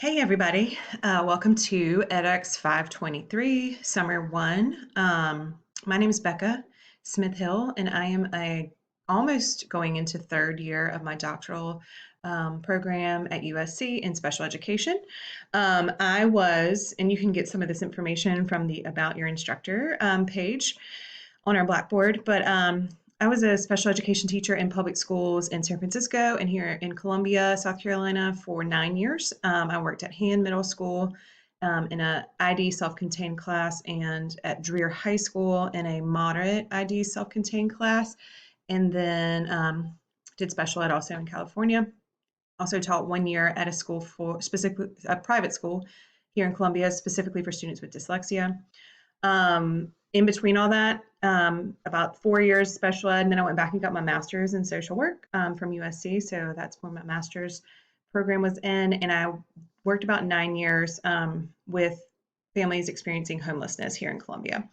Hey everybody, welcome to EDEX 523 Summer 1. My name is Becca Smith-Hill and I am almost going into third year of my doctoral program at USC in special education. And you can get some of this information from the About Your Instructor page on our Blackboard, but I was a special education teacher in public schools in San Francisco and here in Columbia, South Carolina for 9 years. I worked at Han Middle School in a ID self-contained class and at Dreer High School in a moderate ID self-contained class, and then did special ed also in California. Also taught 1 year at a private school here in Columbia, specifically for students with dyslexia. In between all that, about 4 years special ed, and then I went back and got my master's in social work from USC. So that's where my master's program was in. And I worked about 9 years with families experiencing homelessness here in Columbia.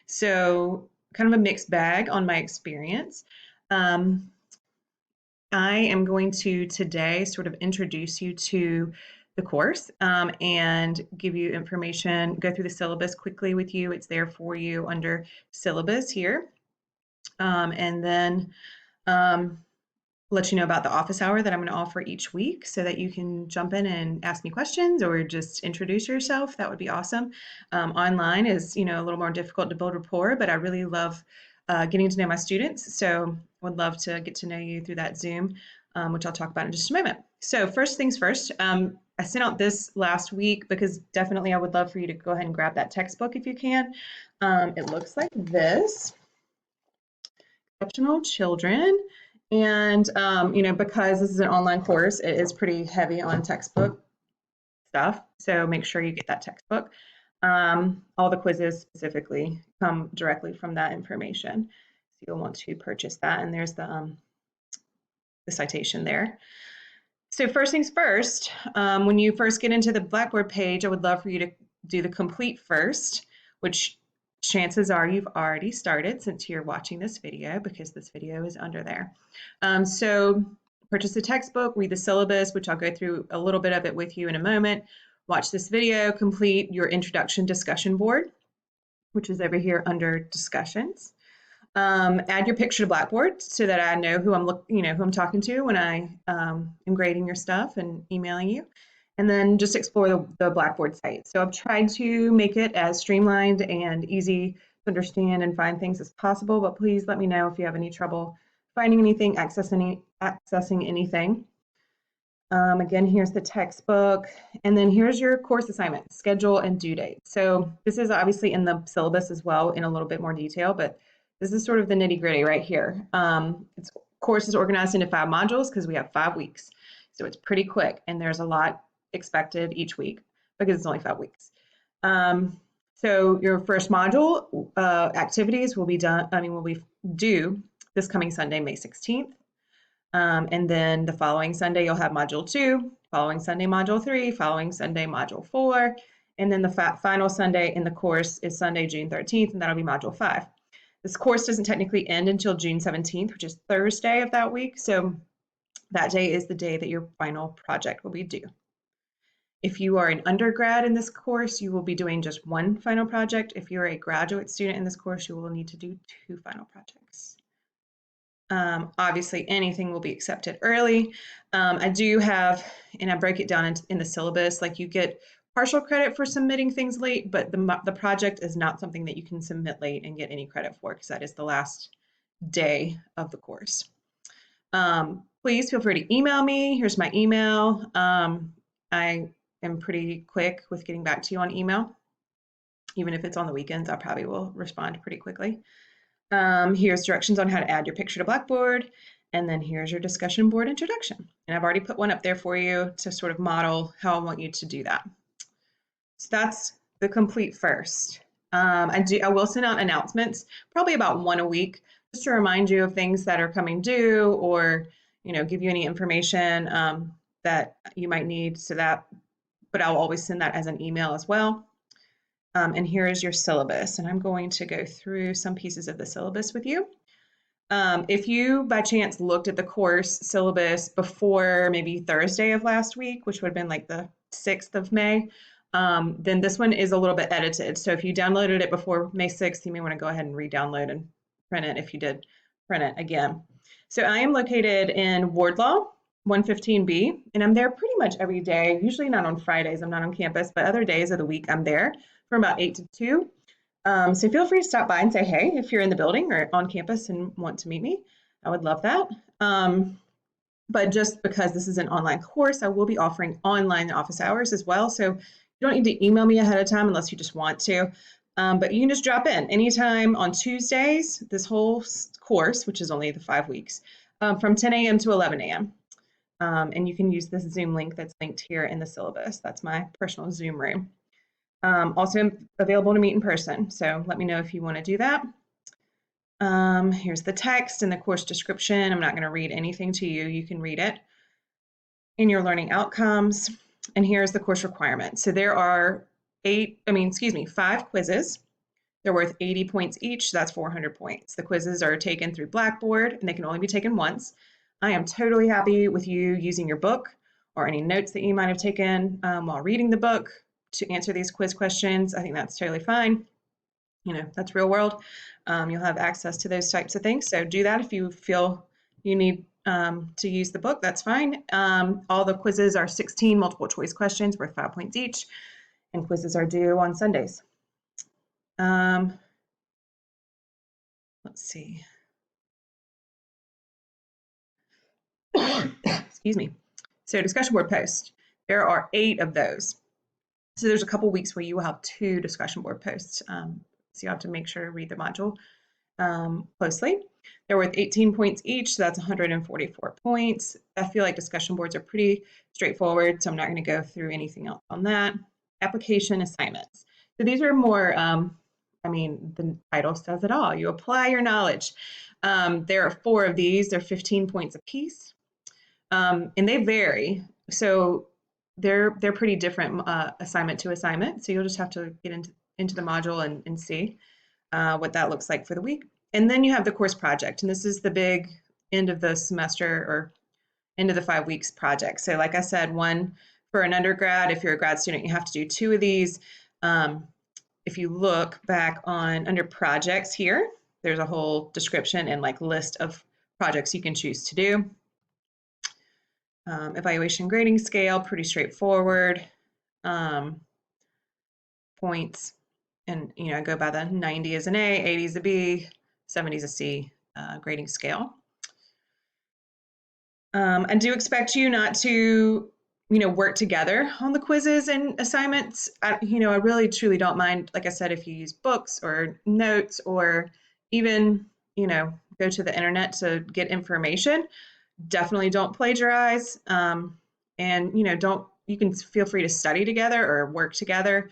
So kind of a mixed bag on my experience. I am going to today sort of introduce you to the course and give you information, go through the syllabus quickly with you. It's there for you under syllabus here. And then let you know about the office hour that I'm going to offer each week so that you can jump in and ask me questions or just introduce yourself. That would be awesome. Online is, a little more difficult to build rapport, but I really love getting to know my students. So would love to get to know you through that Zoom, which I'll talk about in just a moment. So first things first, I sent out this last week because definitely I would love for you to go ahead and grab that textbook if you can. It looks like this, Exceptional Children. And, because this is an online course, it is pretty heavy on textbook stuff. So make sure you get that textbook. All the quizzes specifically come directly from that information. So you'll want to purchase that. And there's the citation there. So first things first, when you first get into the Blackboard page, I would love for you to do the complete first, which chances are you've already started since you're watching this video because this video is under there. So purchase the textbook, read the syllabus, which I'll go through a little bit of it with you in a moment. Watch this video, complete your introduction discussion board, which is over here under discussions. Add your picture to Blackboard so that I know who I'm talking to when I am grading your stuff and emailing you. And then just explore the Blackboard site. So I've tried to make it as streamlined and easy to understand and find things as possible, but please let me know if you have any trouble finding anything, accessing anything. Again, here's the textbook, and then here's your course assignment, schedule and due date. So this is obviously in the syllabus as well in a little bit more detail, but this is sort of the nitty-gritty right here. Course is organized into 5 modules because we have 5 weeks. So it's pretty quick, and there's a lot expected each week because it's only 5 weeks. So your first module activities will be due this coming Sunday, May 16th. And then the following Sunday, you'll have module 2, following Sunday, module 3, following Sunday, module 4. And then the final Sunday in the course is Sunday, June 13th, and that'll be module 5. This course doesn't technically end until June 17th, which is Thursday of that week. So that day is the day that your final project will be due. If you are an undergrad in this course, you will be doing just 1 final project. If you're a graduate student in this course, you will need to do 2 final projects. Obviously, anything will be accepted early. I do have, and I break it down in the syllabus, like you get partial credit for submitting things late, but the project is not something that you can submit late and get any credit for because that is the last day of the course. Please feel free to email me. Here's my email. I am pretty quick with getting back to you on email. Even if it's on the weekends, I probably will respond pretty quickly. Here's directions on how to add your picture to Blackboard. And then here's your discussion board introduction. And I've already put one up there for you to sort of model how I want you to do that. So that's the complete first. I will send out announcements, probably about 1 a week, just to remind you of things that are coming due or, give you any information that you might need but I'll always send that as an email as well. And here is your syllabus, and I'm going to go through some pieces of the syllabus with you. If you, by chance, looked at the course syllabus before maybe Thursday of last week, which would have been like the 6th of May. Then this one is a little bit edited. So if you downloaded it before May 6th, you may want to go ahead and re-download and print it if you did print it again. So I am located in Wardlaw, 115B, and I'm there pretty much every day, usually not on Fridays, I'm not on campus, but other days of the week I'm there from about 8 to 2. So feel free to stop by and say hey if you're in the building or on campus and want to meet me. I would love that. But just because this is an online course, I will be offering online office hours as well. So you don't need to email me ahead of time unless you just want to. But you can just drop in anytime on Tuesdays, this whole course, which is only the 5 weeks, from 10 a.m. to 11 a.m. And you can use this Zoom link that's linked here in the syllabus. That's my personal Zoom room. Also available to meet in person. So let me know if you want to do that. Here's the text and the course description. I'm not going to read anything to you. You can read it in your learning outcomes. And here's the course requirements. So there are 5 quizzes. They're worth 80 points each. So that's 400 points. The quizzes are taken through Blackboard and they can only be taken once. I am totally happy with you using your book or any notes that you might have taken while reading the book to answer these quiz questions. I think that's totally fine. You know, that's real world. You'll have access to those types of things. So do that if you feel you need to use the book, that's fine. All the quizzes are 16 multiple choice questions worth 5 points each, and quizzes are due on Sundays. Let's see. Excuse me. So discussion board posts. There are 8 of those. So there's a couple weeks where you will have 2 discussion board posts. So you have to make sure to read the module closely. They're worth 18 points each, so that's 144 points. I feel like discussion boards are pretty straightforward, so I'm not going to go through anything else on that. Application assignments. So these are more, the title says it all. You apply your knowledge. There are 4 of these. They're 15 points apiece, and they vary. So they're pretty different assignment to assignment. So you'll just have to get into the module and see what that looks like for the week. And then you have the course project, and this is the big end of the semester or end of the 5 weeks project. So like I said, one for an undergrad. If you're a grad student, you have to do 2 of these. If you look back under projects here, there's a whole description and like list of projects you can choose to do. Evaluation grading scale, pretty straightforward. Points, and I go by the 90 is an A, 80 is a B, 70 is a C grading scale. I do expect you not to work together on the quizzes and assignments. I really truly don't mind, like I said, if you use books or notes or even go to the internet to get information. Definitely don't plagiarize, and you can feel free to study together or work together.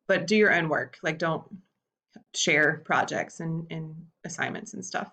But do your own work. Like, don't share projects and assignments and stuff.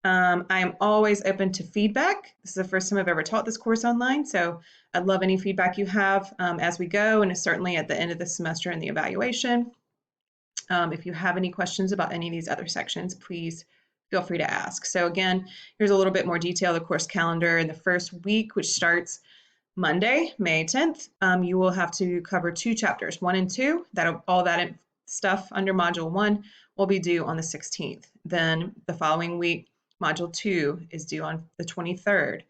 I am always open to feedback. This is the first time I've ever taught this course online, so I'd love any feedback you have as we go, and certainly at the end of the semester in the evaluation. If you have any questions about any of these other sections, please feel free to ask. So again, here's a little bit more detail, the course calendar. In the first week, which starts Monday, May 10th, you will have to cover 2 chapters, 1 and 2. All that stuff under Module 1 will be due on the 16th. Then the following week, Module 2 is due on the 23rd.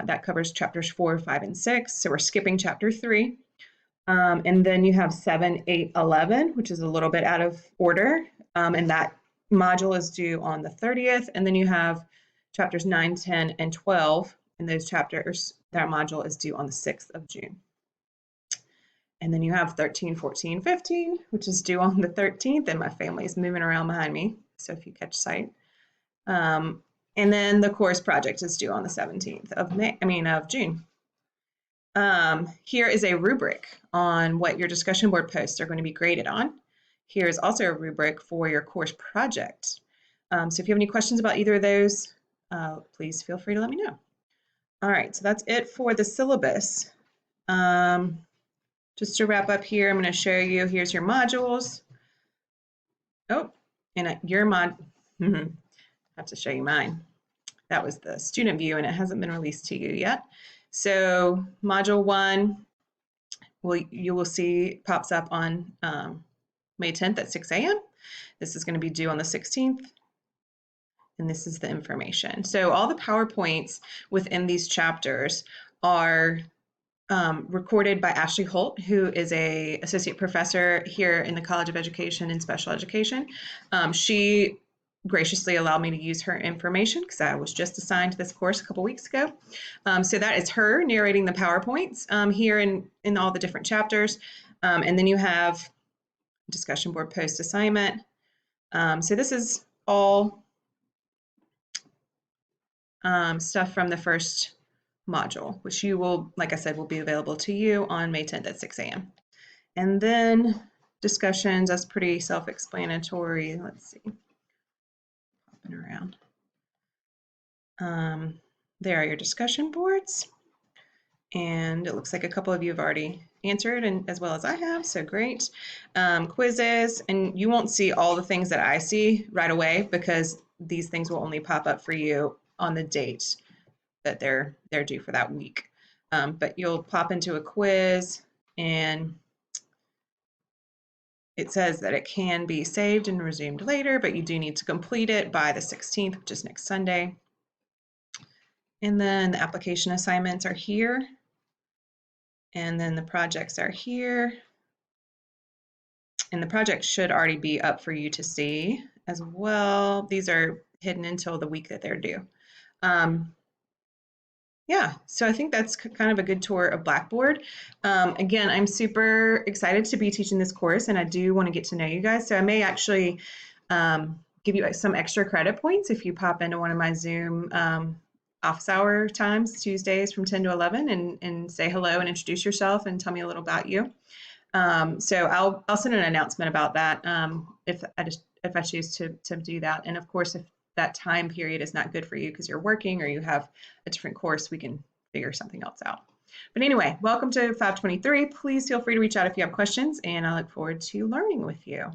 That covers chapters 4, 5, and 6. So we're skipping chapter 3. And then you have 7, 8, 11, which is a little bit out of order. And that module is due on the 30th. And then you have chapters 9, 10, and 12. And those chapters, that module is due on the 6th of June. And then you have 13, 14, 15, which is due on the 13th. And my family is moving around behind me, so if you catch sight. And then the course project is due on the 17th of June. Here is a rubric on what your discussion board posts are going to be graded on. Here is also a rubric for your course project. So if you have any questions about either of those, please feel free to let me know. All right, so that's it for the syllabus. Just to wrap up here, I'm going to show you, here's your modules. Oh, and your I have to show you mine. That was the student view, and it hasn't been released to you yet. So module 1, you will see pops up on May 10th at 6 a.m. This is going to be due on the 16th. And this is the information. So all the PowerPoints within these chapters are recorded by Ashley Holt, who is an associate professor here in the College of Education and Special Education. She graciously allowed me to use her information because I was just assigned to this course a couple weeks ago. So that is her narrating the PowerPoints here in all the different chapters. And then you have discussion board post assignment. So this is all stuff from the first module, which you will, like I said, will be available to you on May 10th at 6 a.m. And then discussions, that's pretty self-explanatory. Let's see, popping around. There are your discussion boards. And it looks like a couple of you have already answered, and as well as I have, so great. Quizzes, and you won't see all the things that I see right away because these things will only pop up for you on the date that they're due for that week. But you'll pop into a quiz and it says that it can be saved and resumed later, but you do need to complete it by the 16th, which is next Sunday. And then the application assignments are here. And then the projects are here. And the projects should already be up for you to see as well. These are hidden until the week that they're due. Yeah, so I think that's kind of a good tour of Blackboard. Again, I'm super excited to be teaching this course, and I do want to get to know you guys. So I may actually give you some extra credit points if you pop into one of my Zoom office hour times, Tuesdays from 10 to 11, and say hello and introduce yourself and tell me a little about you. So I'll send an announcement about that if I choose to do that. And of course, if that time period is not good for you because you're working or you have a different course, we can figure something else out. But anyway, welcome to 523. Please feel free to reach out if you have questions, and I look forward to learning with you.